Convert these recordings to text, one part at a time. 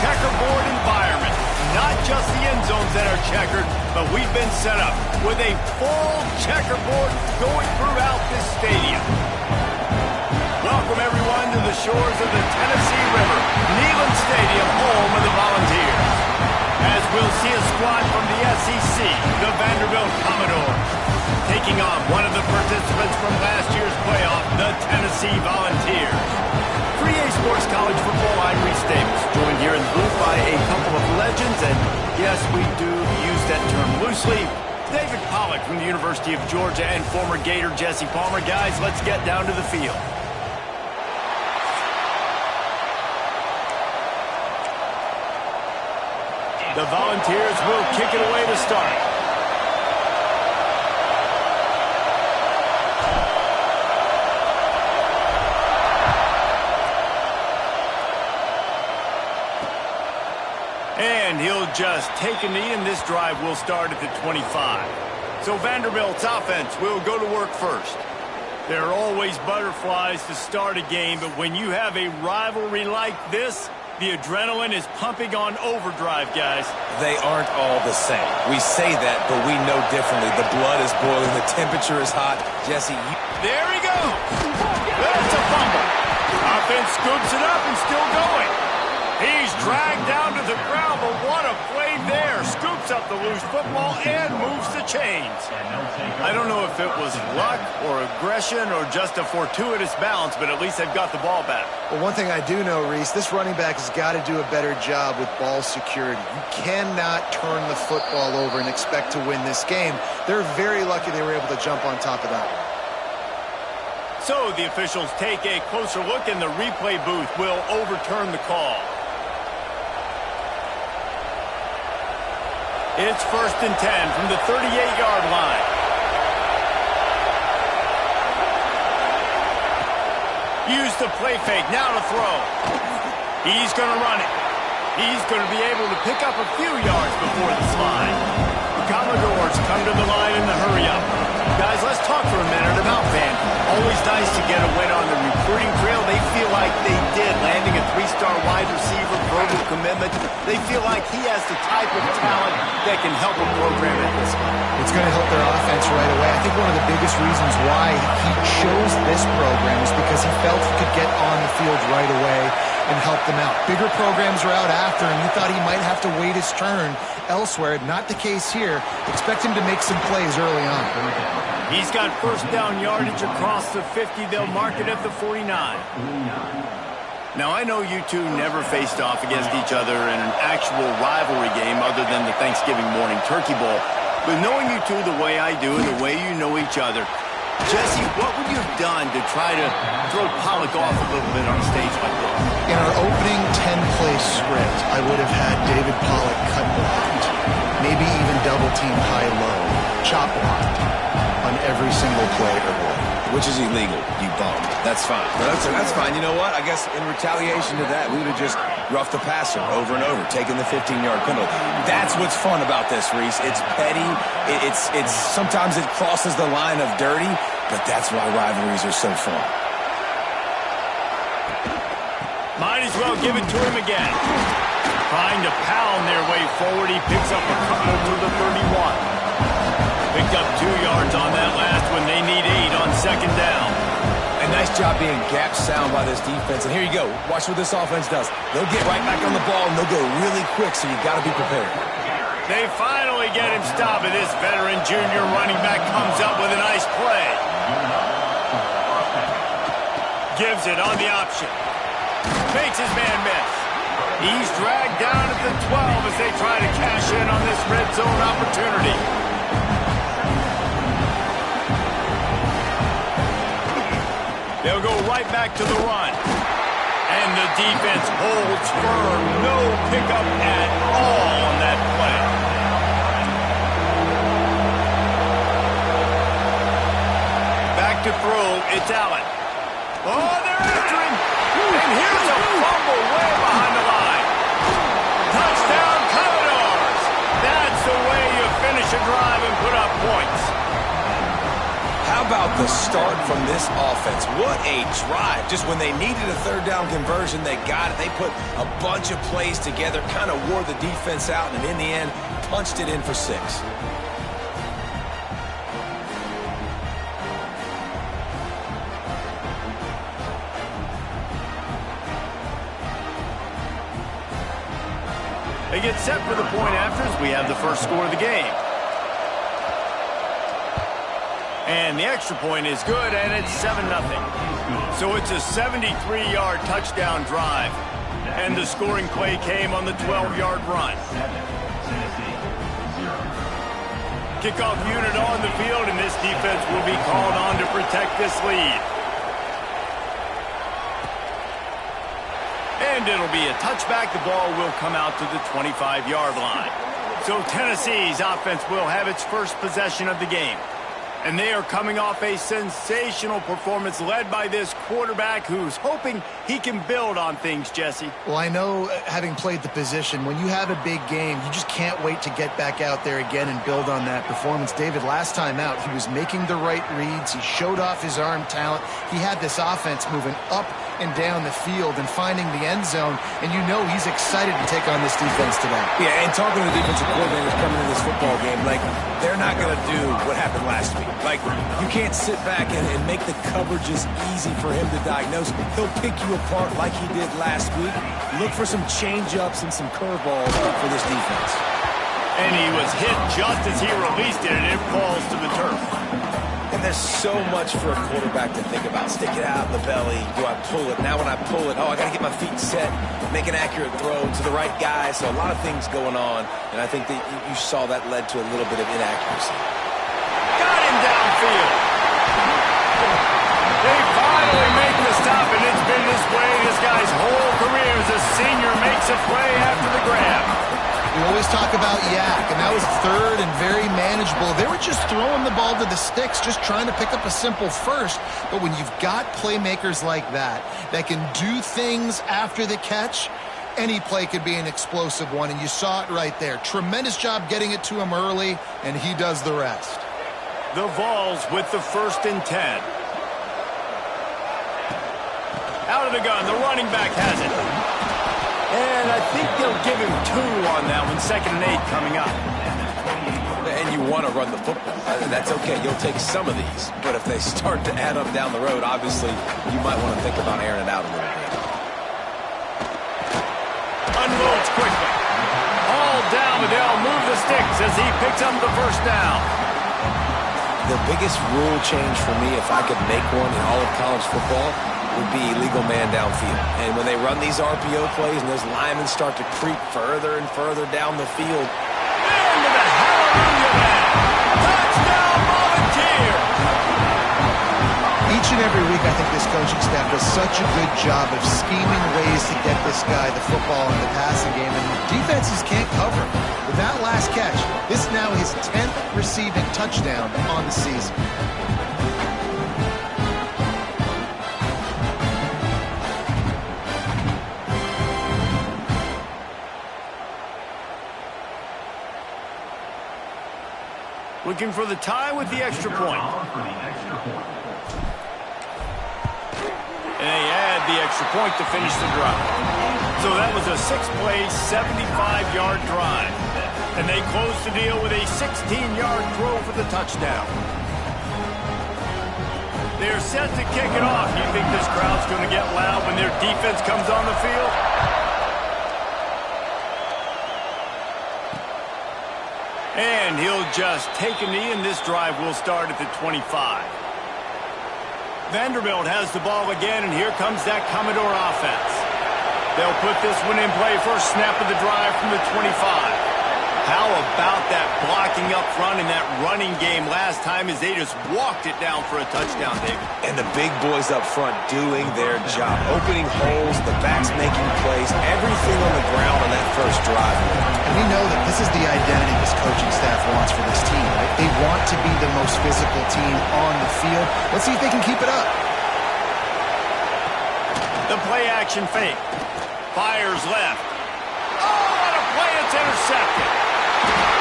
checkerboard environment. Not just the end zones that are checkered, but we've been set up with a full checkerboard going throughout this stadium. Welcome, everyone, to the shores of the Tennessee River, Neyland Stadium, home of the Volunteers. As we'll see a squad from the SEC, the Vanderbilt Commodores, taking on one of the participants from last year's playoff, the Tennessee Volunteers. 3A Sports College football, I'm Reese Davis, joined here in the booth by a couple of legends, and yes, we do use that term loosely. David Pollack from the University of Georgia and former Gator Jesse Palmer. Guys, let's get down to the field. The Volunteers will kick it away to start. And he'll just take a knee, and this drive will start at the 25. So Vanderbilt's offense will go to work first. There are always butterflies to start a game, but when you have a rivalry like this, The adrenaline is pumping on overdrive, guys. They aren't all the same. We say that, but we know differently. The blood is boiling. The temperature is hot. Jesse, there he goes. That's a fumble. Offense scoops it up and still going. He's dragged down to the ground, but what a play there. Scoops up the loose football and moves the chains. I don't know if it was luck or aggression or just a fortuitous bounce, but at least they've got the ball back. Well, one thing I do know, Reese, this running back has got to do a better job with ball security. You cannot turn the football over and expect to win this game. They're very lucky they were able to jump on top of that. So the officials take a closer look, and the replay booth will overturn the call. It's 1st and 10 from the 38-yard line. Use the play fake, now to throw. He's going to run it. He's going to be able to pick up a few yards before the slide. The Commodores come to the line in the hurry-up. Guys, let's talk for a minute about Vanderbilt. Always nice to get a win on the recruiting trail. They feel like they did, landing a 3-star wide receiver, verbal commitment. They feel like he has the type of talent that can help a program at this level. It's going to help their offense right away. I think one of the biggest reasons why he chose this program is because he felt he could get on the field right away and help them out. Bigger programs are out after him. He thought he might have to wait his turn elsewhere. Not the case here. Expect him to make some plays early on. He's got first down yardage across the 50. They'll mark it at the 49. Now, I know you two never faced off against each other in an actual rivalry game other than the Thanksgiving morning turkey bowl. But knowing you two the way I do and the way you know each other, Jesse, what would you have done to try to throw Pollock off a little bit on a stage like this? In our opening 10-play script, I would have had David Pollock cut blocked, maybe even double-team high-low, chop blocked on every single play early. which is illegal, you bum. That's fine. That's fine. You know what? I guess in retaliation to that, we would have just roughed the passer over and over, taking the 15-yard penalty. That's what's fun about this, Reese. It's petty. It's sometimes it crosses the line of dirty, but that's why rivalries are so fun. Might as well give it to him again. Trying to pound their way forward. He picks up a couple to the 31. Picked up 2 yards on that last one. They need 8 on second down. A nice job being gap sound by this defense. And here you go. Watch what this offense does. They'll get right back on the ball, and they'll go really quick, so you got to be prepared. They finally get him stopped, and this veteran junior running back comes up with a nice play. Gives it on the option. Makes his man miss. He's dragged down at the 12 as they try to cash in on this red zone opportunity. They'll go right back to the run. And the defense holds firm. No pickup at all on that play. Back to throw. It's Allen. Oh, they're after him. And here's a fumble way behind the line. Touchdown, Commodores. That's the way you finish a drive and put up points. How about the start from this offense? What a drive. Just when they needed a third down conversion, they got it. They put a bunch of plays together, kind of wore the defense out, and in the end, punched it in for 6. They get set for the point after as we have the first score of the game. And the extra point is good, and it's 7-0. So it's a 73-yard touchdown drive. And the scoring play came on the 12-yard run. Kickoff unit on the field, and this defense will be called on to protect this lead. And it'll be a touchback. The ball will come out to the 25-yard line. So Tennessee's offense will have its first possession of the game. And they are coming off a sensational performance led by this quarterback who's hoping he can build on things, Jesse. Well, I know, having played the position, when you have a big game, you just can't wait to get back out there again and build on that performance. David, last time out, he was making the right reads. He showed off his arm talent. He had this offense moving up and down the field and finding the end zone, and you know he's excited to take on this defense today. Yeah, and talking to the defensive coordinators coming into this football game, like, they're not going to do what happened last week. Like, you can't sit back and make the coverages easy for him to diagnose. He'll pick you apart like he did last week. Look for some change-ups and some curveballs for this defense. And he was hit just as he released it, and it falls to the turf. And there's so much for a quarterback to think about. Stick it out in the belly. Do I pull it? Now when I pull it, I got to get my feet set, make an accurate throw to the right guy. So a lot of things going on, and I think that you saw that led to a little bit of inaccuracy. Got him downfield. They finally make the stop, and it's been this way this guy's whole career as a senior makes a play after the grab. We always talk about yak, and that was third and very manageable. They were just throwing the ball to the sticks, just trying to pick up a simple first. But when you've got playmakers like that can do things after the catch, any play could be an explosive one, and you saw it right there. Tremendous job getting it to him early, and he does the rest. The Vols with the 1st and 10. Out of the gun, the running back has it. And I think they'll give him 2 on that one. 2nd and 8 coming up. And you want to run the football. That's okay. You'll take some of these. But if they start to add up down the road, obviously, you might want to think about airing it out a little bit. Unloads quickly. All down, but they'll move the sticks as he picks up the 1st down. The biggest rule change for me, if I could make one in all of college football, would be illegal man downfield. And when they run these RPO plays and those linemen start to creep further and further down the field. Into the hallelujah man. Touchdown Volunteer. Each and every week, I think this coaching staff does such a good job of scheming ways to get this guy the football in the passing game, and defenses can't cover. With that last catch, this is now his 10th receiving touchdown on the season. Looking for the tie with the extra point. And they add the extra point to finish the drive. So that was a 6-play, 75-yard drive. And they close the deal with a 16-yard throw for the touchdown. They're set to kick it off. You think this crowd's going to get loud when their defense comes on the field? And he'll just take a knee, and this drive will start at the 25. Vanderbilt has the ball again, and here comes that Commodore offense. They'll put this one in play first snap of the drive from the 25. How about that blocking up front in that running game last time as they just walked it down for a touchdown, David? And the big boys up front doing their job. Opening holes, the backs making plays, everything on the ground on that first drive. And we know that this is the identity this coaching staff wants for this team, right? They want to be the most physical team on the field. Let's see if they can keep it up. The play action fake. Fires left. Oh, what a play. It's intercepted.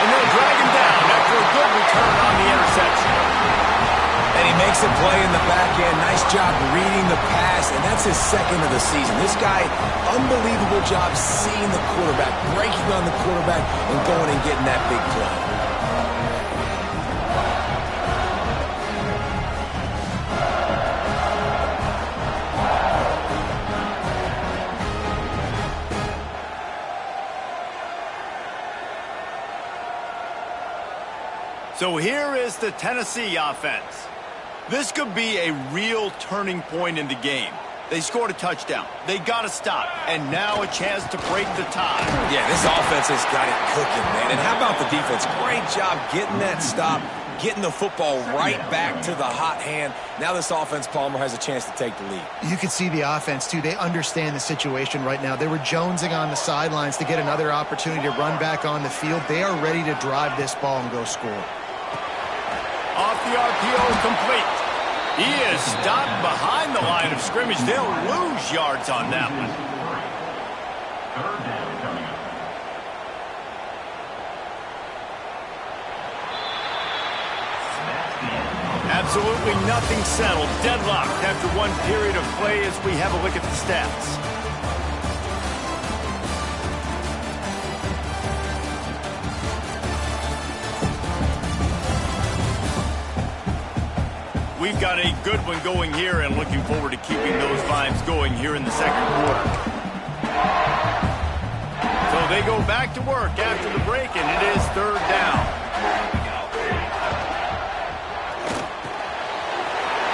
And they'll drag him down after a good return on the interception. And he makes a play in the back end. Nice job reading the pass, and that's his 2nd of the season. This guy, unbelievable job seeing the quarterback, breaking on the quarterback, and going and getting that big play. So here is the Tennessee offense. This could be a real turning point in the game. They scored a touchdown. They got a stop. And now a chance to break the tie. Yeah, this offense has got it cooking, man. And how about the defense? Great job getting that stop, getting the football right back to the hot hand. Now this offense, Palmer, has a chance to take the lead. You can see the offense, too. They understand the situation right now. They were jonesing on the sidelines to get another opportunity to run back on the field. They are ready to drive this ball and go score. Off the RPO, complete. He is stopped behind the line of scrimmage. They'll lose yards on that one. Absolutely nothing settled. Deadlocked after one period of play as we have a look at the stats. We've got a good one going here and looking forward to keeping those vibes going here in the second quarter. So they go back to work after the break, and it is third down.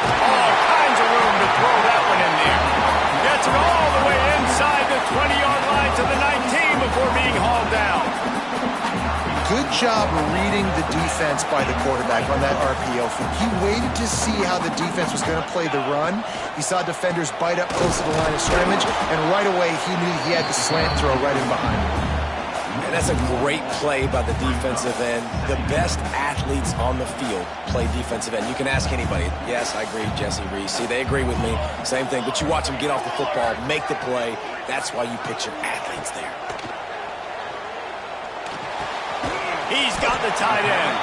All kinds of room to throw that one in there. Gets it all the way inside the 20-yard line to the 19 before being hauled down. Good job reading the defense by the quarterback on that RPO feed. He waited to see how the defense was going to play the run. He saw defenders bite up close to the line of scrimmage, and right away he knew he had the slant throw right in behind him. And that's a great play by the defensive end. The best athletes on the field play defensive end. You can ask anybody. Yes, I agree, Jesse Reese. See, they agree with me. Same thing. But you watch them get off the football, make the play. That's why you picture athletes there. He's got the tight end.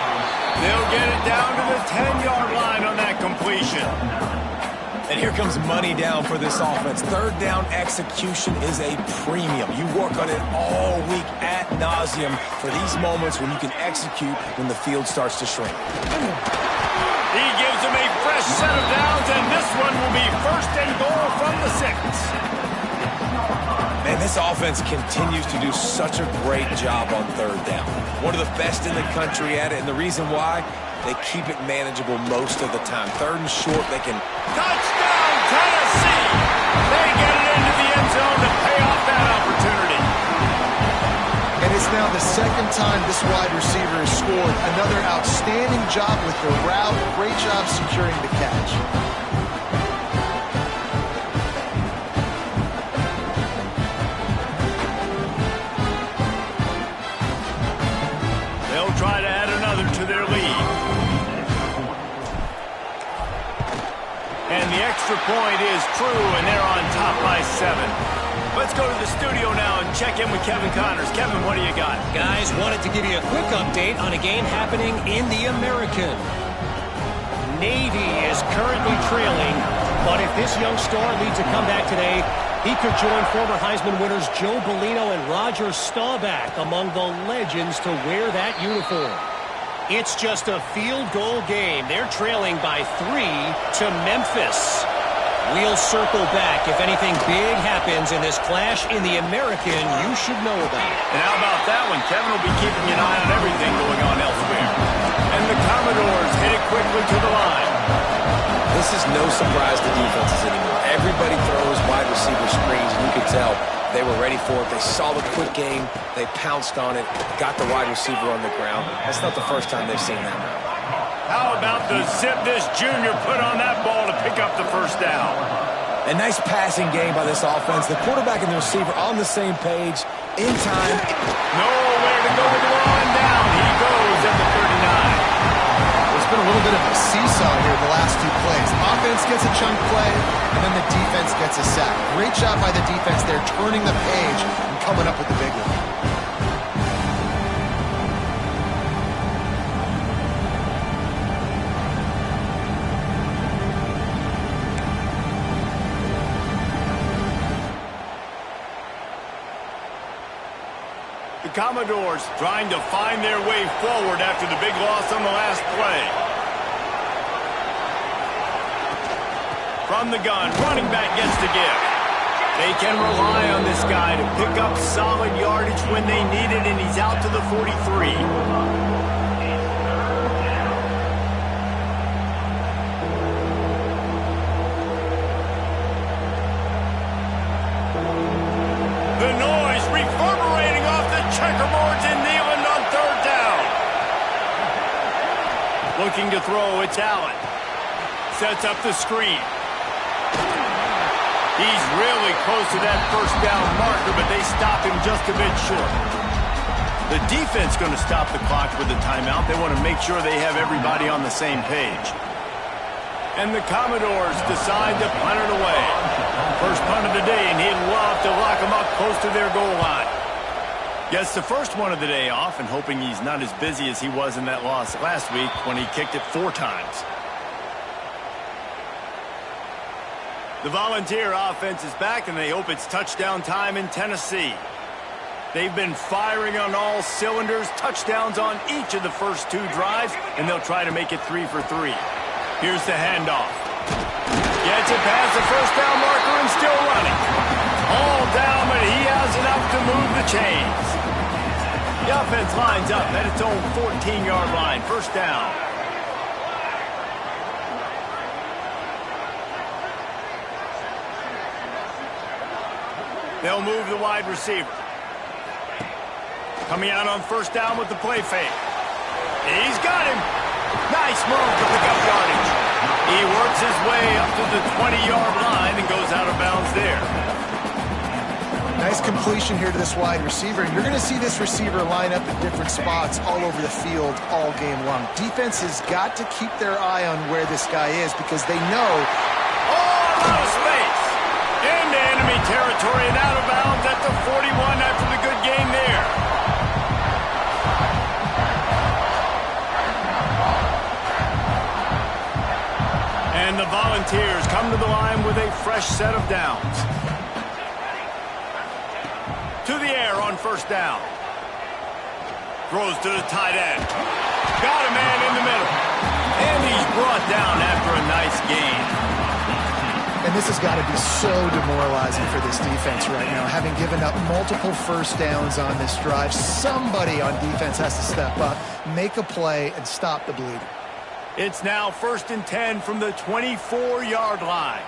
They'll get it down to the 10-yard line on that completion. And here comes money down for this offense. Third down execution is a premium. You work on it all week ad nauseum for these moments when you can execute when the field starts to shrink. He gives them a fresh set of downs, and this one will be first and goal from the 6. Man, this offense continues to do such a great job on third down. One of the best in the country at it, and the reason why, they keep it manageable most of the time. Third and short, they can... Touchdown, Tennessee! They get it into the end zone to pay off that opportunity. And it's now the second time this wide receiver has scored. Another outstanding job with the route. Great job securing the catch. Try to add another to their lead. And the extra point is true, and they're on top by 7. Let's go to the studio now and check in with Kevin Connors. Kevin, what do you got? Guys, wanted to give you a quick update on a game happening in the American. Navy is currently trailing, but if this young star leads a comeback today, he could join former Heisman winners Joe Bellino and Roger Staubach among the legends to wear that uniform. It's just a field goal game. They're trailing by 3 to Memphis. We'll circle back if anything big happens in this clash in the American you should know about. And how about that one? Kevin will be keeping an eye on everything going on elsewhere. And the Commodores hit it quickly to the line. This is no surprise to defenses anymore. Everybody throws wide receiver screens, and you could tell they were ready for it. They saw the quick game. They pounced on it, got the wide receiver on the ground. That's not the first time they've seen that. How about the zip this junior put on that ball to pick up the first down? A nice passing game by this offense. The quarterback and the receiver on the same page. In time. Nowhere to go with the ball, and down he goes at the 39. It's been a little bit of a seesaw here the last 2 plays. Offense gets a chunk play, and then the defense gets a sack. Great job by the defense there, turning the page and coming up with the big one. The Commodores trying to find their way forward after the big loss on the last play. From the gun, running back gets the give. They can rely on this guy to pick up solid yardage when they need it, and he's out to the 43. The noise reverberating off the checkerboards in Neyland on third down. Looking to throw, it's Allen. Sets up the screen. He's really close to that first down marker, but they stop him just a bit short. The defense going to stop the clock with a timeout. They want to make sure they have everybody on the same page. And the Commodores decide to punt it away. First punt of the day, and he'd love to lock them up close to their goal line. Gets the first one of the day off, and hoping he's not as busy as he was in that loss last week when he kicked it 4 times. The Volunteer offense is back, and they hope it's touchdown time in Tennessee. They've been firing on all cylinders, touchdowns on each of the first 2 drives, and they'll try to make it 3 for 3. Here's the handoff. Gets it past the first down marker and still running. All down, but he has enough to move the chains. The offense lines up at its own 14-yard line, first down. They'll move the wide receiver. Coming out on first down with the play fake. He's got him. Nice move to pick up yardage. He works his way up to the 20-yard line and goes out of bounds there. Nice completion here to this wide receiver. You're going to see this receiver line up in different spots all over the field all game long. Defense has got to keep their eye on where this guy is because they know. Oh, out of space. Into enemy territory and out of bounds at the 41 after the good game there. And the Volunteers come to the line with a fresh set of downs. To the air on first down. Throws to the tight end. Got a man in the middle. And he's brought down after a nice gain. And this has got to be so demoralizing for this defense right now. Having given up multiple first downs on this drive, somebody on defense has to step up, make a play, and stop the bleeding. It's now 1st and 10 from the 24-yard line.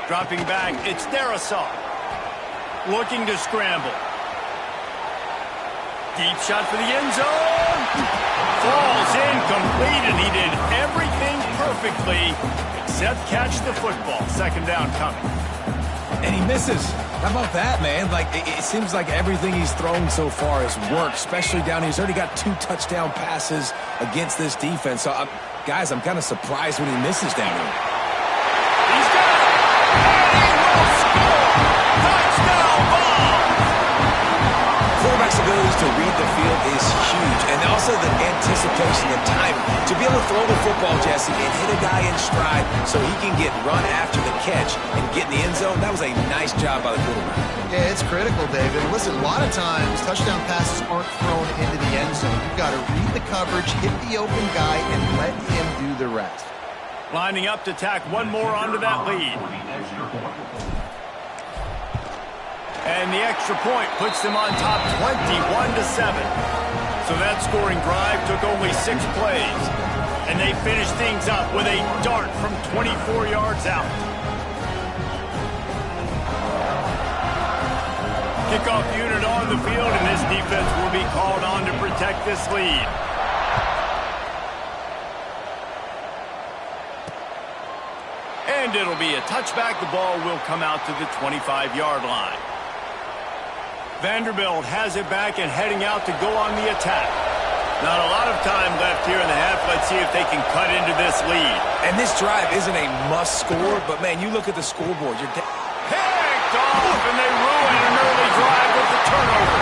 Dropping back, it's Darisaw. Looking to scramble. Deep shot for the end zone. Falls incomplete, and he did everything perfectly except catch the football. Second down coming. And he misses. How about that, man? Like, it seems like everything he's thrown so far has worked, especially down here. He's already got 2 touchdown passes against this defense. So, guys, I'm kind of surprised when he misses down here. He's got it. And he will score. Touchdown ball. Quarterback's abilities to read the field is huge, and also the anticipation, the timing. To be able to throw the football, Jesse, and hit a guy in stride so he can get run after the catch and get in the end zone, that was a nice job by the quarterback. Yeah, it's critical, David. Listen, a lot of times touchdown passes aren't thrown into the end zone. You've got to read the coverage, hit the open guy, and let him do the rest. Lining up to tack one more onto that lead. And the extra point puts them on top 21-7. So that scoring drive took only 6 plays. And they finished things up with a dart from 24 yards out. Kickoff unit on the field, and this defense will be called on to protect this lead. And it'll be a touchback. The ball will come out to the 25-yard line. Vanderbilt has it back and heading out to go on the attack. Not a lot of time left here in the half. Let's see if they can cut into this lead. And this drive isn't a must score, but, man, you look at the scoreboard. You're picked off, and they ruin an early drive with the turnover.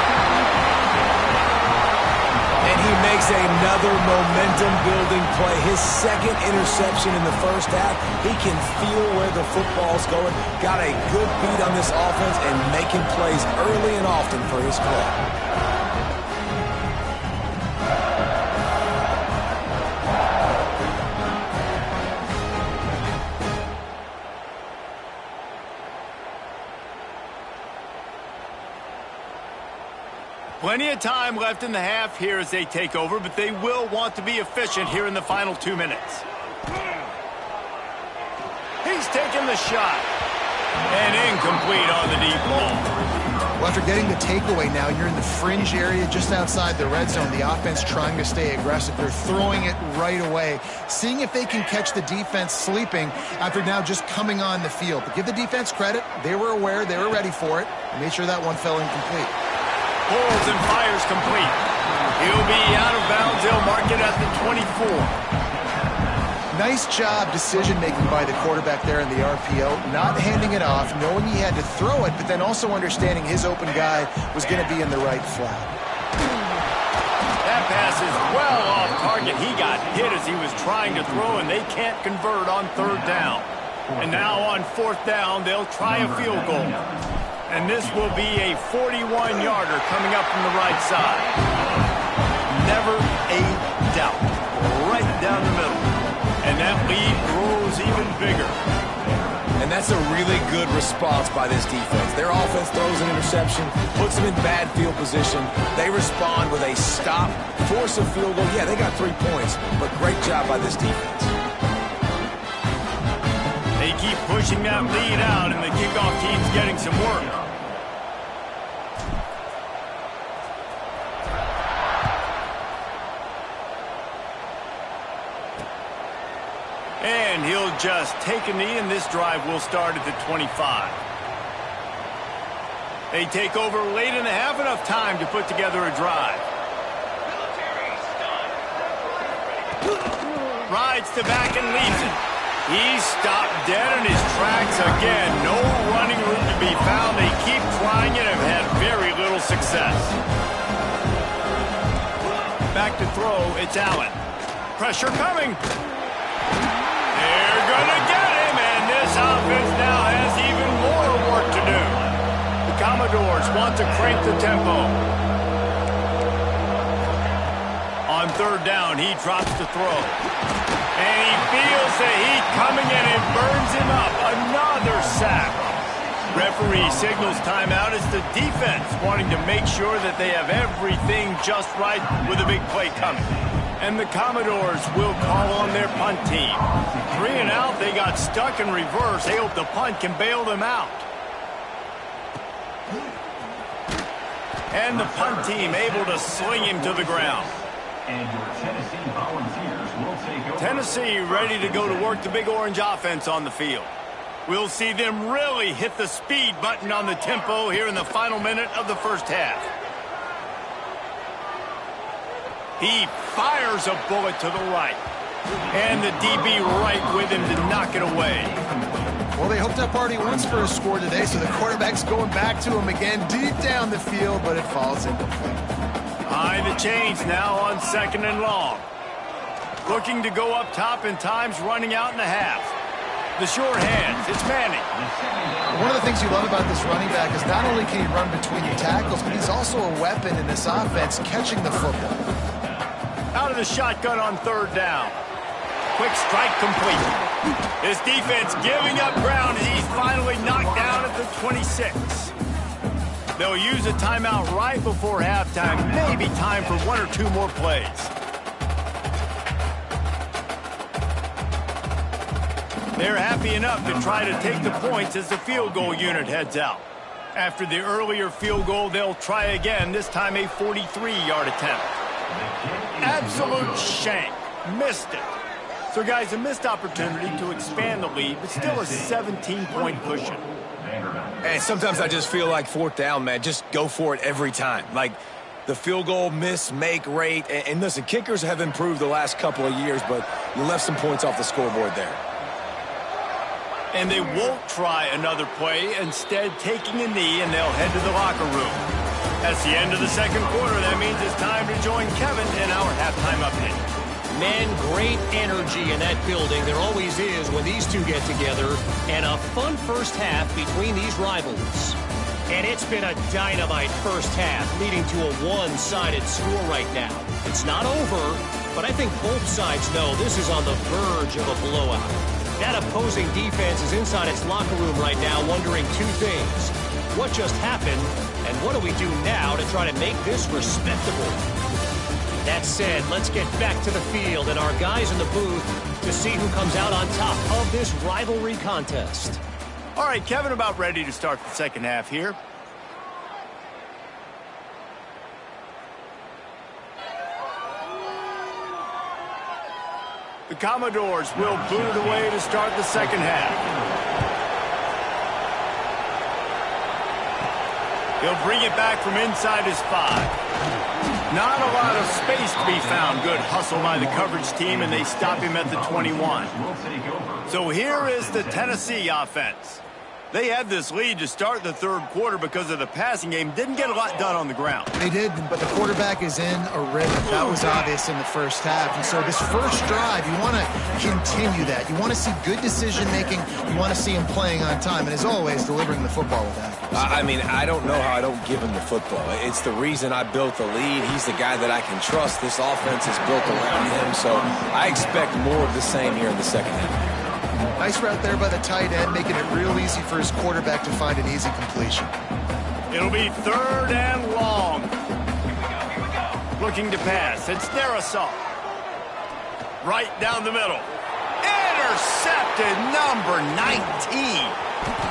And he makes another momentum-building play. His second interception in the first half. He can feel where the football's going. Got a good beat on this offense and making plays early and often for his club. Plenty of time left in the half here as they take over, but they will want to be efficient here in the final 2 minutes. He's taking the shot. And incomplete on the deep ball. Well, after getting the takeaway now, you're in the fringe area just outside the red zone. The offense trying to stay aggressive. They're throwing it right away, seeing if they can catch the defense sleeping after now just coming on the field. But give the defense credit. They were aware. They were ready for it. Made sure that one fell incomplete. Pulls and fires complete. He'll be out of bounds. They'll mark it at the 24. Nice job decision-making by the quarterback there in the RPO, not handing it off, knowing he had to throw it, but then also understanding his open guy was going to be in the right flat. That pass is well off to target. He got hit as he was trying to throw, and they can't convert on third down. And now on fourth down, they'll try a field goal. And this will be a 41-yarder coming up from the right side. Never a doubt. Right down the middle. And that lead grows even bigger. And that's a really good response by this defense. Their offense throws an interception, puts them in bad field position. They respond with a stop, force a field goal. Yeah, they got 3 points, but great job by this defense. They keep pushing that lead out, and the kickoff team's getting some work. And he'll just take a knee, and this drive will start at the 25. They take over late in the half, enough time to put together a drive. Rides to back and leaves it. He's stopped dead in his tracks again. No running room to be found. They keep trying it and have had very little success. Back to throw, it's Allen. Pressure coming. They're going to get him, and this offense now has even more work to do. The Commodores want to crank the tempo. On third down, he drops to throw. And he feels the heat coming in and burns him up. Another sack. Referee signals timeout. It's the defense wanting to make sure that they have everything just right with a big play coming. And the Commodores will call on their punt team. 3 and out, they got stuck in reverse. They hope the punt can bail them out. And the punt team able to sling him to the ground. And your Tennessee Volunteers will take over. Tennessee ready to go to work the Big Orange offense on the field. We'll see them really hit the speed button on the tempo here in the final minute of the first half. He fires a bullet to the right. And the DB right with him to knock it away. Well, they hoped up already once for a score today, so the quarterback's going back to him again deep down the field, but it falls incomplete. Behind the chains now on 2nd and long. Looking to go up top, and time's running out in the half. The short hands, it's Manning. One of the things you love about this running back is not only can he run between the tackles, but he's also a weapon in this offense catching the football. Out of the shotgun on third down. Quick strike complete. His defense giving up ground as he's finally knocked down at the 26. They'll use a timeout right before halftime. Maybe time for 1 or 2 more plays. They're happy enough to try to take the points as the field goal unit heads out. After the earlier field goal, they'll try again, this time a 43-yard attempt. Absolute shank. Missed it. So, guys, a missed opportunity to expand the lead, but still a 17-point cushion. And sometimes I just feel like fourth down, man, just go for it every time. Like the field goal miss-make rate. And listen, kickers have improved the last couple of years, but you left some points off the scoreboard there. And they won't try another play, instead taking a knee, and they'll head to the locker room. That's the end of the second quarter. That means it's time to join Kevin in our halftime update. Man, great energy in that building. There always is when these two get together. And a fun first half between these rivals. And it's been a dynamite first half, leading to a one-sided score right now. It's not over, but I think both sides know this is on the verge of a blowout. That opposing defense is inside its locker room right now wondering 2 things. What just happened, and what do we do now to try to make this respectable? That said, let's get back to the field and our guys in the booth to see who comes out on top of this rivalry contest. All right, Kevin, about ready to start the second half here. The Commodores will boot it away to start the second half. He'll bring it back from inside his 5. Not a lot of space to be found. Good hustle by the coverage team, and they stop him at the 21. So here is the Tennessee offense. They had this lead to start the third quarter because of the passing game. Didn't get a lot done on the ground. They did, but the quarterback is in a rhythm. That was obvious in the first half. And so this first drive, you want to continue that. You want to see good decision-making. You want to see him playing on time. And as always, delivering the football with accuracy. I mean, I don't know how I don't give him the football. It's the reason I built the lead. He's the guy that I can trust. This offense is built around him. So I expect more of the same here in the second half. Nice route there by the tight end, making it real easy for his quarterback to find an easy completion. It'll be third and long. Looking to pass. It's Dynasty. Right down the middle. Intercepted, number 19.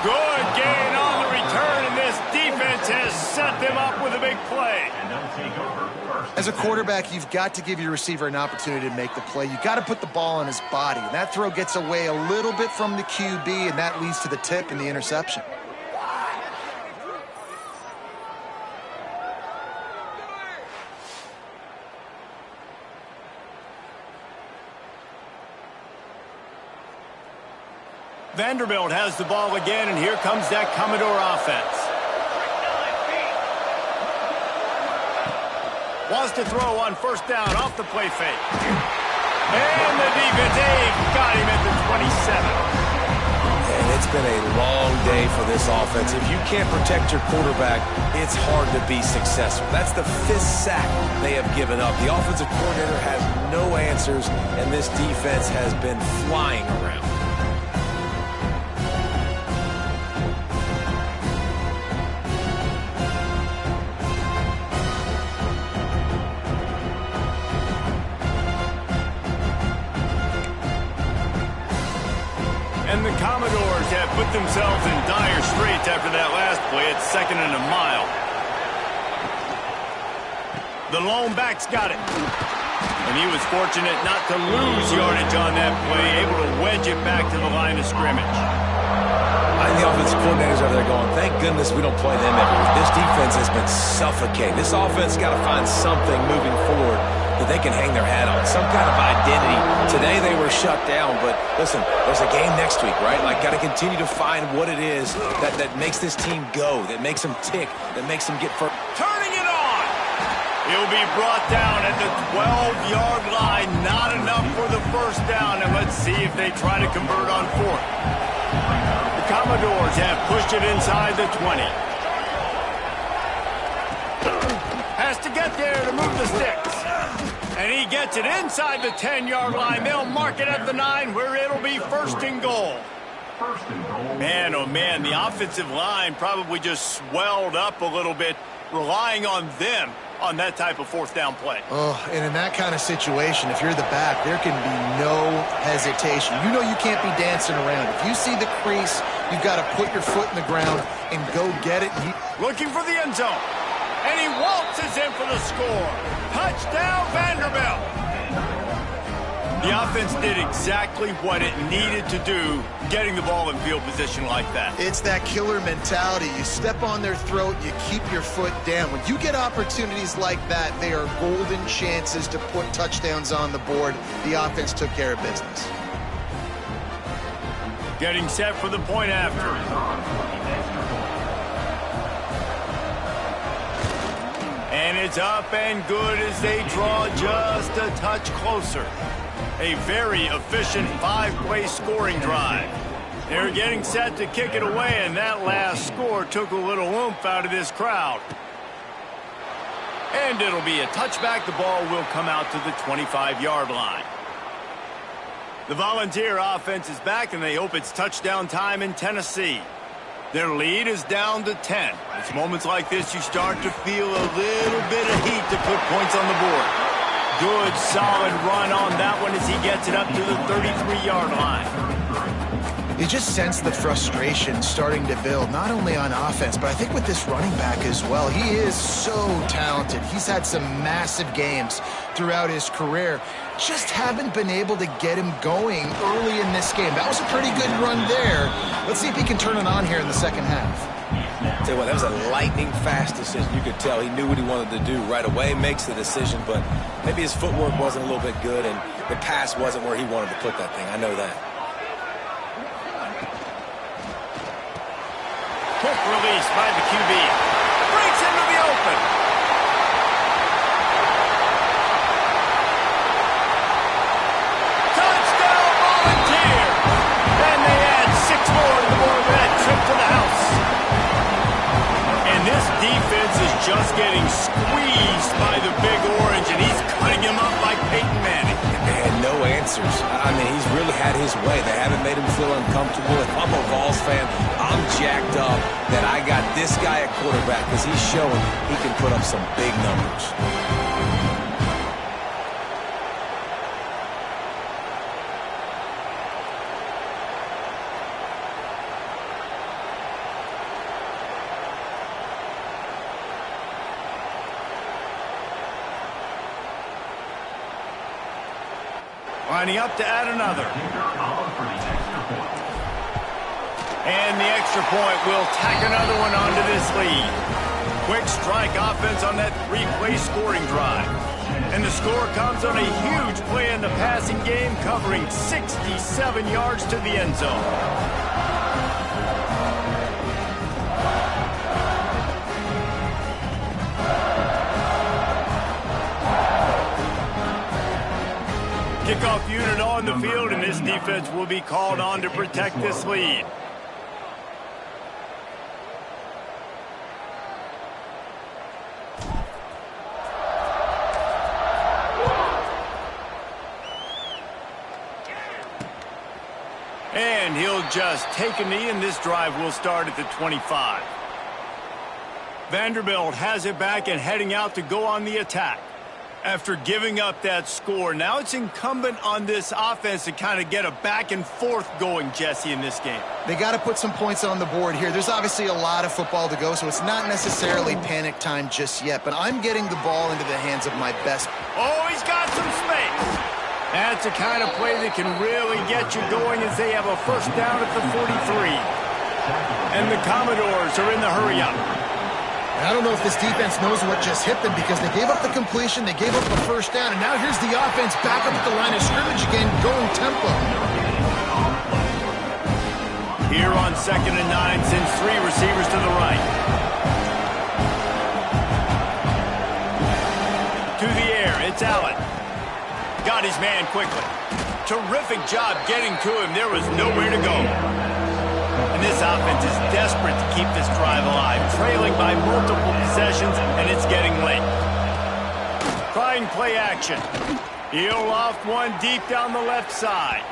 Good gain on the return, and this defense has set them up with a big play. And they'll take over first. As a quarterback, you've got to give your receiver an opportunity to make the play. You've got to put the ball on his body. And that throw gets away a little bit from the QB, and that leads to the tip and the interception. Vanderbilt has the ball again, and here comes that Commodore offense. Wants to throw on first down off the play fake. And the defense, got him at the 27. And it's been a long day for this offense. If you can't protect your quarterback, it's hard to be successful. That's the 5th sack they have given up. The offensive coordinator has no answers, and this defense has been flying around. And the Commodores have put themselves in dire straits after that last play. It's 2nd and a mile. The lone back's got it. And he was fortunate not to lose yardage on that play, able to wedge it back to the line of scrimmage. I think the offensive coordinators over there going, thank goodness we don't play them every week. This defense has been suffocating. This offense got to find something moving forward that they can hang their hat on, some kind of identity. Today they were shut down, but listen, there's a game next week, right? Like, got to continue to find what it is that makes this team go, that makes them tick, that makes them get first. Turning it on. He'll be brought down at the 12-yard line. Not enough for the first down, and let's see if they try to convert on 4th. The Commodores have pushed it inside the 20. Has to get there to move the sticks. And he gets it inside the 10-yard line. They'll mark it at the 9, where it'll be 1st and goal. First and goal. Man, oh man, the offensive line probably just swelled up a little bit, relying on them on that type of 4th down play. Oh, and in that kind of situation, if you're the back, there can be no hesitation. You know you can't be dancing around. If you see the crease, you've got to put your foot in the ground and go get it. Looking for the end zone. And he waltzes in for the score. Touchdown, Vanderbilt. The offense did exactly what it needed to do, getting the ball in field position like that. It's that killer mentality. You step on their throat, you keep your foot down. When you get opportunities like that, they are golden chances to put touchdowns on the board. The offense took care of business. Getting set for the point after. And it's up and good as they draw just a touch closer. A very efficient 5-play scoring drive. They're getting set to kick it away, and that last score took a little oomph out of this crowd. And it'll be a touchback. The ball will come out to the 25-yard line. The Volunteer offense is back, and they hope it's touchdown time in Tennessee. Their lead is down to 10. It's moments like this you start to feel a little bit of heat to put points on the board. Good, solid run on that one as he gets it up to the 33-yard line. You just sense the frustration starting to build, not only on offense, but I think with this running back as well. He is so talented. He's had some massive games throughout his career. Just haven't been able to get him going early in this game. That was a pretty good run there. Let's see if he can turn it on here in the second half. Tell you what, that was a lightning-fast decision. You could tell he knew what he wanted to do right away, makes the decision, but maybe his footwork wasn't a little bit good, and the pass wasn't where he wanted to put that thing. I know that. Quick release by the QB. Breaks into the open. Touchdown, Volunteer! And they add 6 more to the board with that trip to the house. And this defense is just getting squeezed by the Big Orange, and he's cutting him up like Peyton Manning. They had no answers. I mean, he's really had his way. They haven't made him feel uncomfortable. If I'm a Vols fan, I'm jacked up that I got this guy at quarterback because he's showing he can put up some big numbers. Lining up to add another. And the extra point will tack another one onto this lead. Quick strike offense on that 3-play scoring drive. And the score comes on a huge play in the passing game, covering 67 yards to the end zone. Kickoff unit on the field, and this defense will be called on to protect this lead. And he'll just take a knee, and this drive will start at the 25. Vanderbilt has it back and heading out to go on the attack. After giving up that score, now it's incumbent on this offense to kind of get a back and forth going, Jesse, in this game. They got to put some points on the board here. There's obviously a lot of football to go, so it's not necessarily panic time just yet, but I'm getting the ball into the hands of my best. Oh, he's got some space. That's the kind of play that can really get you going as they have a first down at the 43. And the Commodores are in the hurry-up. I don't know if this defense knows what just hit them because they gave up the completion, they gave up the first down, and now here's the offense back up at the line of scrimmage again, going tempo. Here on 2nd and 9, sends 3 receivers to the right. To the air, it's Allen. Got his man quickly. Terrific job getting to him. There was nowhere to go. And this offense is desperate to keep this drive alive, trailing by multiple possessions, and it's getting late. Trying play action. He'll loft one deep down the left side.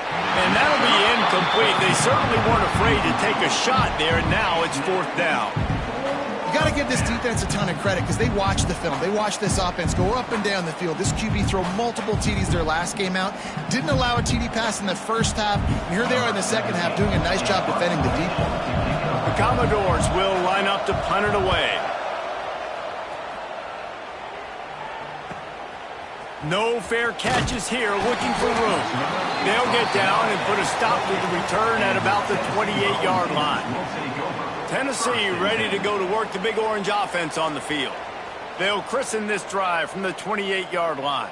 And that'll be incomplete. They certainly weren't afraid to take a shot there, and now it's 4th down. You got to give this defense a ton of credit because they watched the film. They watched this offense go up and down the field. This QB throw multiple TDs their last game out. Didn't allow a TD pass in the first half. And here they are in the second half doing a nice job defending the deep ball. The Commodores will line up to punt it away. No fair catches here, looking for room. They'll get down and put a stop with the return at about the 28-yard line. Tennessee ready to go to work the Big Orange offense on the field. They'll christen this drive from the 28-yard line.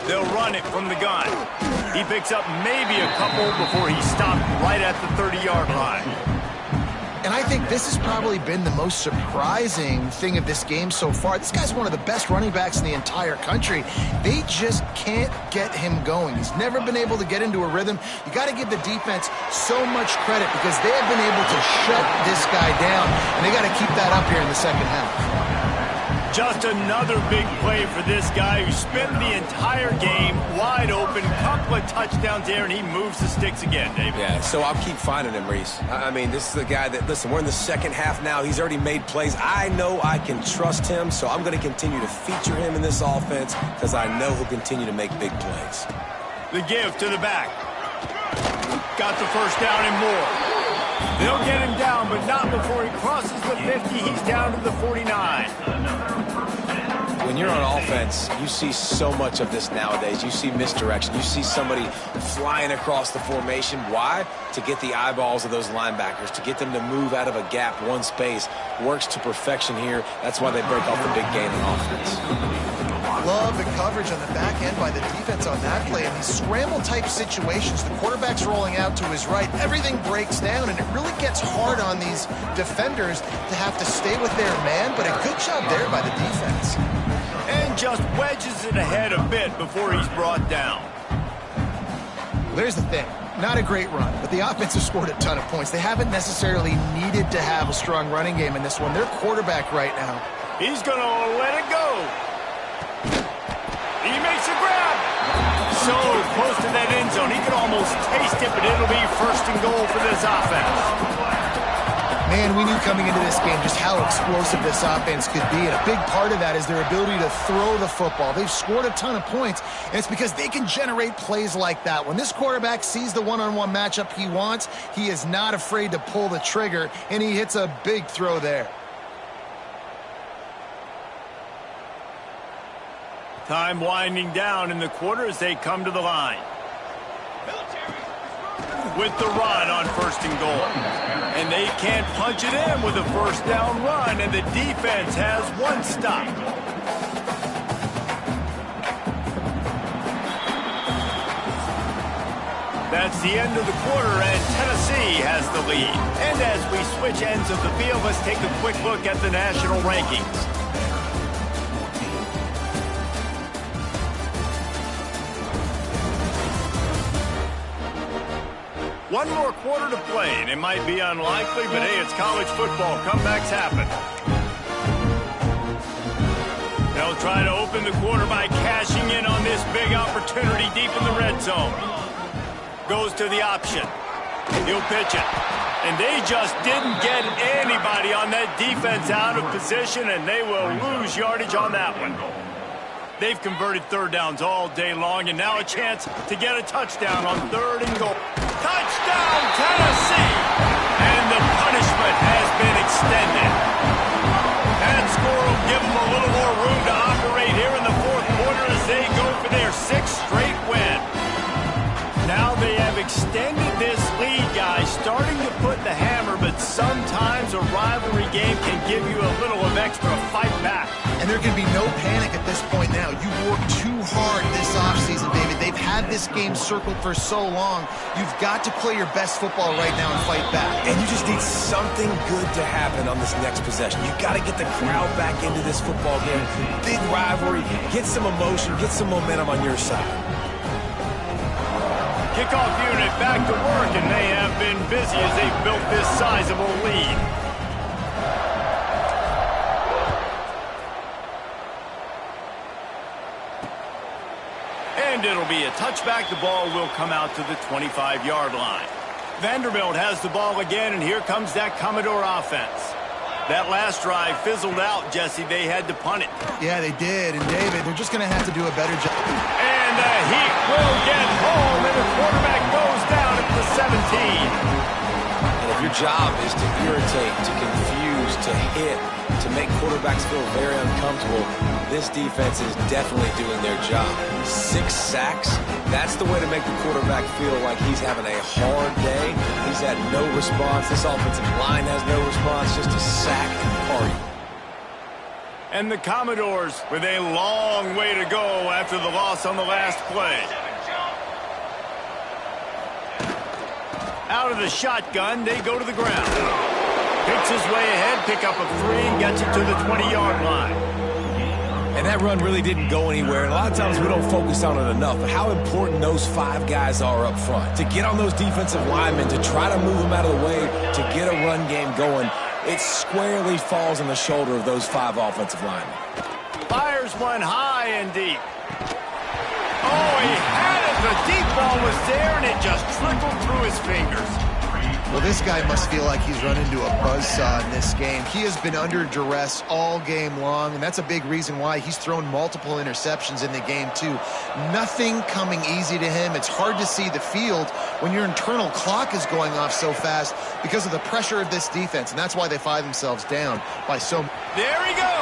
They'll run it from the gun. He picks up maybe a couple before he stopped right at the 30-yard line. And I think this has probably been the most surprising thing of this game so far. This guy's one of the best running backs in the entire country. They just can't get him going. He's never been able to get into a rhythm. You got to give the defense so much credit because they have been able to shut this guy down, and they got to keep that up here in the second half. Just another big play for this guy who spent the entire game wide open, couple of touchdowns there, and he moves the sticks again, David. Yeah, so I'll keep finding him, Reese. I mean, this is the guy that, listen, we're in the second half now. He's already made plays. I know I can trust him, so I'm going to continue to feature him in this offense because I know he'll continue to make big plays. The give to the back. Got the first down and more. They'll get him down, but not before he crosses the 50. He's down to the 49. When you're on offense, you see so much of this nowadays. You see misdirection. You see somebody flying across the formation. Why? To get the eyeballs of those linebackers, to get them to move out of a gap, one space. Works to perfection here. That's why they break off the big game in offense. Love the coverage on the back end by the defense on that play. In these scramble-type situations, the quarterback's rolling out to his right. Everything breaks down, and it really gets hard on these defenders to have to stay with their man, but a good job there by the defense. And just wedges it ahead a bit before he's brought down. There's the thing. Not a great run, but the offense has scored a ton of points. They haven't necessarily needed to have a strong running game in this one. Their quarterback right now. He's going to let it go. He makes a grab. So close to that end zone. He can almost taste it, but it'll be first and goal for this offense. Man, we knew coming into this game just how explosive this offense could be, and a big part of that is their ability to throw the football. They've scored a ton of points, and it's because they can generate plays like that. When this quarterback sees the one-on-one matchup he wants, he is not afraid to pull the trigger, and he hits a big throw there. Time winding down in the quarter as they come to the line. With the run on first and goal. And they can't punch it in with a first down run, and the defense has one stop. That's the end of the quarter, and Tennessee has the lead. And as we switch ends of the field, let's take a quick look at the national rankings. One more quarter to play, and it might be unlikely, but hey, it's college football. Comebacks happen. They'll try to open the quarter by cashing in on this big opportunity deep in the red zone. Goes to the option. He'll pitch it. And they just didn't get anybody on that defense out of position, and they will lose yardage on that one. They've converted third downs all day long, and now a chance to get a touchdown on third and goal. Touchdown, Tennessee! And the punishment has been extended. That score will give them a little more room to operate here in the fourth quarter as they go for their sixth straight win. Now they have extended this lead, guys, starting to put the hammer, but sometimes a rivalry game can give you a little of extra fight back. And there can be no panic at this point now. You worked too hard this offseason, David. They've had this game circled for so long. You've got to play your best football right now and fight back. And you just need something good to happen on this next possession. You got to get the crowd back into this football game. Big rivalry. Get some emotion. Get some momentum on your side. Kickoff unit back to work, and they have been busy as they've built this sizable lead. And it'll be a touchback. The ball will come out to the 25-yard line. Vanderbilt has the ball again, and here comes that Commodore offense. That last drive fizzled out, Jesse. They had to punt it. Yeah, they did. And, David, they're just going to have to do a better job. And the heat will get home, and the quarterback goes down at the 17. And if your job is to irritate, to confuse, to hit, to make quarterbacks feel very uncomfortable, this defense is definitely doing their job. 6 sacks, that's the way to make the quarterback feel like he's having a hard day. He's had no response. This offensive line has no response, just a sack and party. And the Commodores with a long way to go after the loss on the last play. Out of the shotgun, they go to the ground. Picks his way ahead, pick up a 3, and gets it to the 20-yard line. And that run really didn't go anywhere. And a lot of times we don't focus on it enough, but how important those 5 guys are up front. To get on those defensive linemen, to try to move them out of the way, to get a run game going, it squarely falls on the shoulder of those 5 offensive linemen. Fires one high and deep. Oh, he had it. The deep ball was there, and it just trickled through his fingers. Well, this guy must feel like he's run into a buzzsaw in this game. He has been under duress all game long, and that's a big reason why he's thrown multiple interceptions in the game, too. Nothing coming easy to him. It's hard to see the field when your internal clock is going off so fast because of the pressure of this defense, and that's why they find themselves down by so much. There he goes.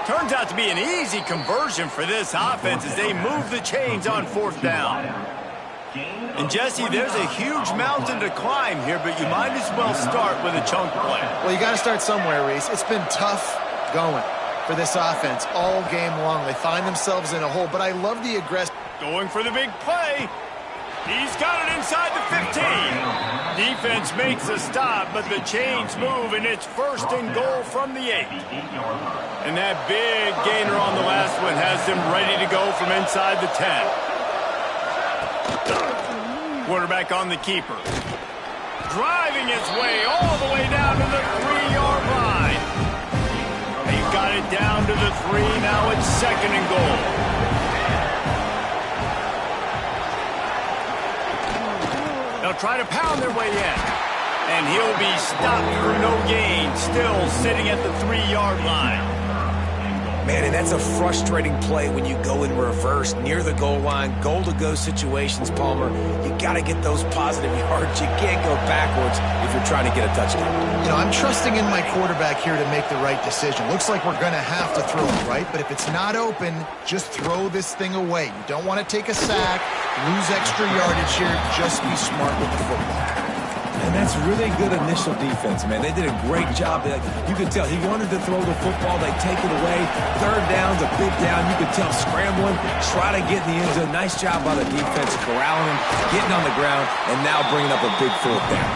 Turns out to be an easy conversion for this offense as they move the chains on 4th down. And, Jesse, there's a huge mountain to climb here, but you might as well start with a chunk play. Well, you got to start somewhere, Reese. It's been tough going. for this offense all game long. They find themselves in a hole, but I love the aggressive. Going for the big play. He's got it inside the 15. Defense makes a stop, but the chains move, and it's 1st and goal from the 8. And that big gainer on the last one has them ready to go from inside the 10. Quarterback on the keeper. Driving his way all the way down to the 3-yard line. He got it down to the 3. Now it's 2nd and goal. They'll try to pound their way in. And he'll be stopped for no gain, still sitting at the 3-yard line. Man, and that's a frustrating play when you go in reverse near the goal line, goal-to-go situations, Palmer. You got to get those positive yards. You can't go backwards if you're trying to get a touchdown. You know, I'm trusting in my quarterback here to make the right decision. Looks like we're going to have to throw it, right? But if it's not open, just throw this thing away. You don't want to take a sack, lose extra yardage here. Just be smart with the football. And that's really good initial defense, man. They did a great job. You could tell he wanted to throw the football. They take it away. 3rd down's a big down. You could tell scrambling, try to get in the end zone. Nice job by the defense, corralling him, getting on the ground, and now bringing up a big 4th down.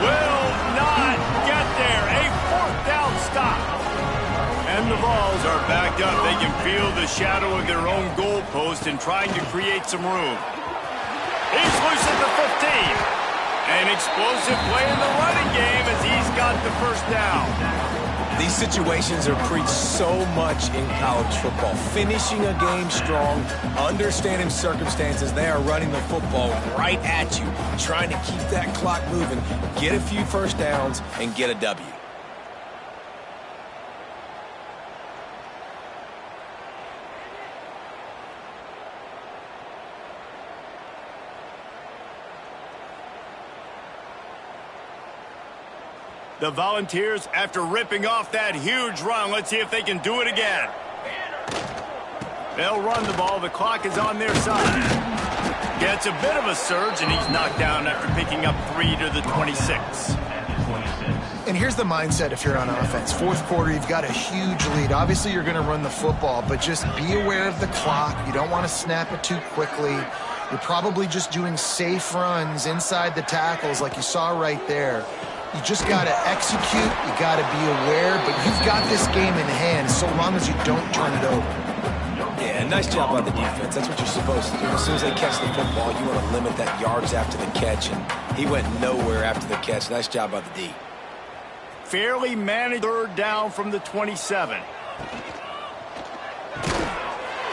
Will not get there. A 4th down stop. And the balls are backed up. They can feel the shadow of their own goalpost and trying to create some room. He's loose at the 15. An explosive play in the running game as he's got the 1st down. These situations are preached so much in college football. Finishing a game strong, understanding circumstances. They are running the football right at you, trying to keep that clock moving, get a few 1st downs, and get a W. The Volunteers, after ripping off that huge run, let's see if they can do it again. They'll run the ball. The clock is on their side. Gets a bit of a surge, and he's knocked down after picking up 3 to the 26. And here's the mindset if you're on offense. 4th quarter, you've got a huge lead. Obviously, you're going to run the football, but just be aware of the clock. You don't want to snap it too quickly. You're probably just doing safe runs inside the tackles like you saw right there. You just got to execute. You got to be aware, but you've got this game in hand so long as you don't turn it over. Yeah, nice job by the defense. That's what you're supposed to do. As soon as they catch the football, you want to limit that yards after the catch, and he went nowhere after the catch. Nice job by the D. Fairly managed 3rd down from the 27.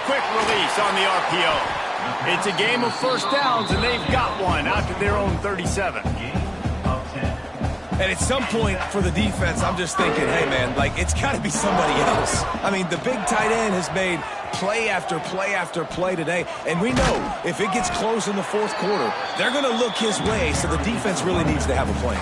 Quick release on the RPO. It's a game of 1st downs, and they've got one out to their own 37. And at some point for the defense, I'm just thinking, hey, man, like, it's got to be somebody else. I mean, the big tight end has made play after play after play today. And we know if it gets close in the 4th quarter, they're going to look his way, so the defense really needs to have a plan.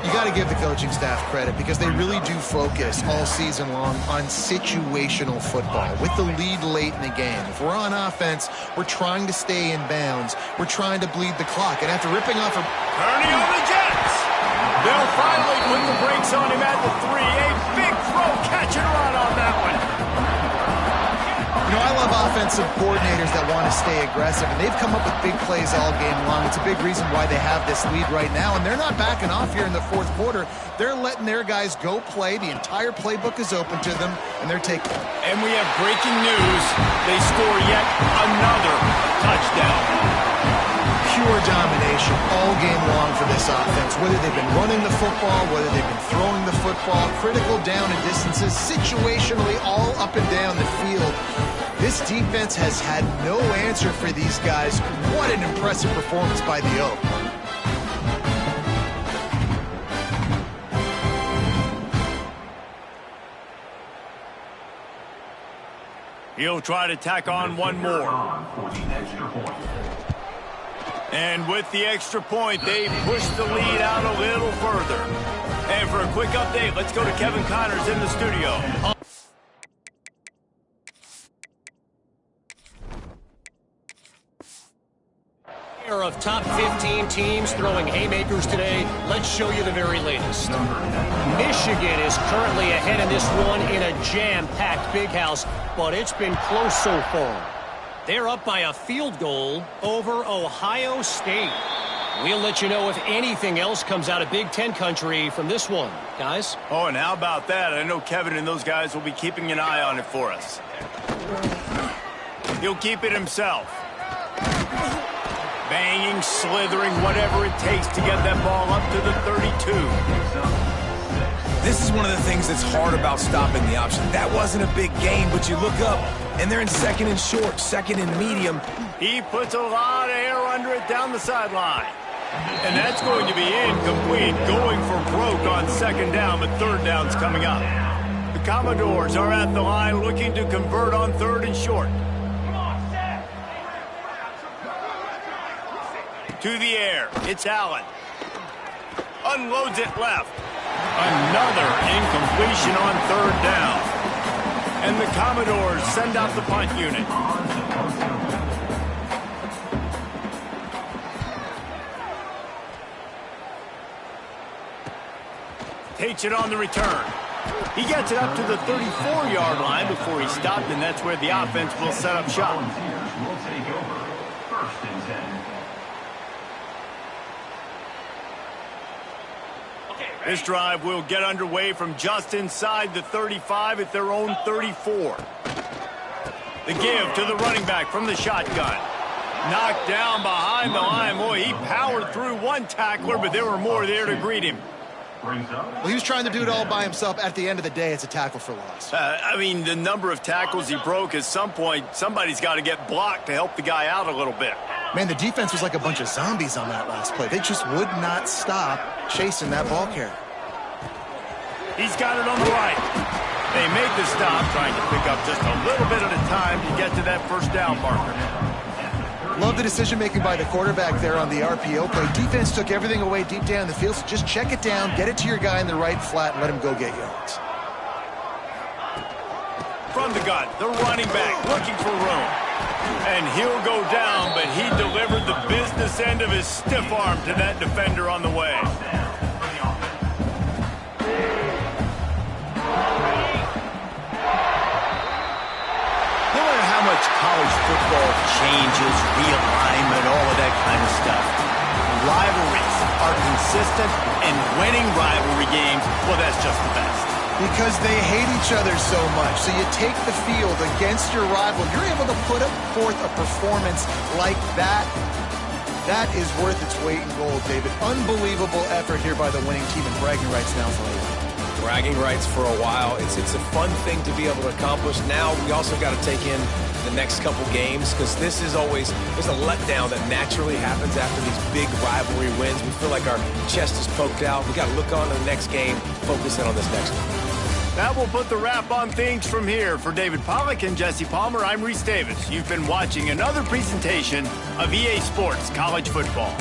You got to give the coaching staff credit because they really do focus all season long on situational football with the lead late in the game. If we're on offense, we're trying to stay in bounds. We're trying to bleed the clock. And after ripping off Turning on the Jets. They'll finally put the brakes on him at the 3. A big throw, catch and run on that one. You know, I love offensive coordinators that want to stay aggressive, and they've come up with big plays all game long. It's a big reason why they have this lead right now, and they're not backing off here in the 4th quarter. They're letting their guys go play. The entire playbook is open to them, and they're taking it. And we have breaking news. They score yet another touchdown. Pure domination all game long for this offense. Whether they've been running the football, whether they've been throwing the football, critical down and distances, situationally all up and down the field. This defense has had no answer for these guys. What an impressive performance by the Oak. He'll try to tack on one more. And with the extra point, they push the lead out a little further. And for a quick update, let's go to Kevin Connors in the studio. Of top 15 teams throwing haymakers today, let's show you the very latest. Michigan is currently ahead in this one in a jam-packed big house, but it's been close so far. They're up by a field goal over Ohio State. We'll let you know if anything else comes out of Big Ten country from this one, guys. Oh, and how about that? I know Kevin and those guys will be keeping an eye on it for us. He'll keep it himself. Banging, slithering, whatever it takes to get that ball up to the 32. This is one of the things that's hard about stopping the option. That wasn't a big gain, but you look up, and they're in second and short, second and medium. He puts a lot of air under it down the sideline. And that's going to be incomplete, going for broke on second down, but third down's coming up. The Commodores are at the line looking to convert on third and short. To the air, it's Allen. Unloads it left. Another incompletion on third down. And the Commodores send out the punt unit. Takes it on the return. He gets it up to the 34-yard line before he stopped, and that's where the offense will set up shop. Volunteers will take over. First and 10. This drive will get underway from just inside the 35 at their own 34. The give to the running back from the shotgun. Knocked down behind the line. Boy, he powered through one tackler, but there were more there to greet him. Well, he was trying to do it all by himself. At the end of the day, it's a tackle for loss. I mean, the number of tackles he broke, at some point, somebody's got to get blocked to help the guy out a little bit. Man, the defense was like a bunch of zombies on that last play. They just would not stop chasing that ball carrier. He's got it on the right. They make the stop, trying to pick up just a little bit at a time to get to that first down marker. Love the decision-making by the quarterback there on the RPO play. Defense took everything away deep down the field, so just check it down, get it to your guy in the right flat, and let him go get yards. From the gun, the running back looking for room. And he'll go down, but he delivered the business end of his stiff arm to that defender on the way. No matter how much college football changes, realignment, all of that kind of stuff, rivalries are consistent, and winning rivalry games, well, that's just the best. Because they hate each other so much. So you take the field against your rival. You're able to put forth a performance like that. That is worth its weight in gold, David. Unbelievable effort here by the winning team, and bragging rights now for a while. Bragging rights for a while. It's a fun thing to be able to accomplish. Now we also got to take in the next couple games, because this is always, there's a letdown that naturally happens after these big rivalry wins. We feel like our chest is poked out. We got to look on to the next game, focus in on this next one. That will put the wrap on things from here. For David Pollack and Jesse Palmer, I'm Reese Davis. You've been watching another presentation of EA Sports College Football.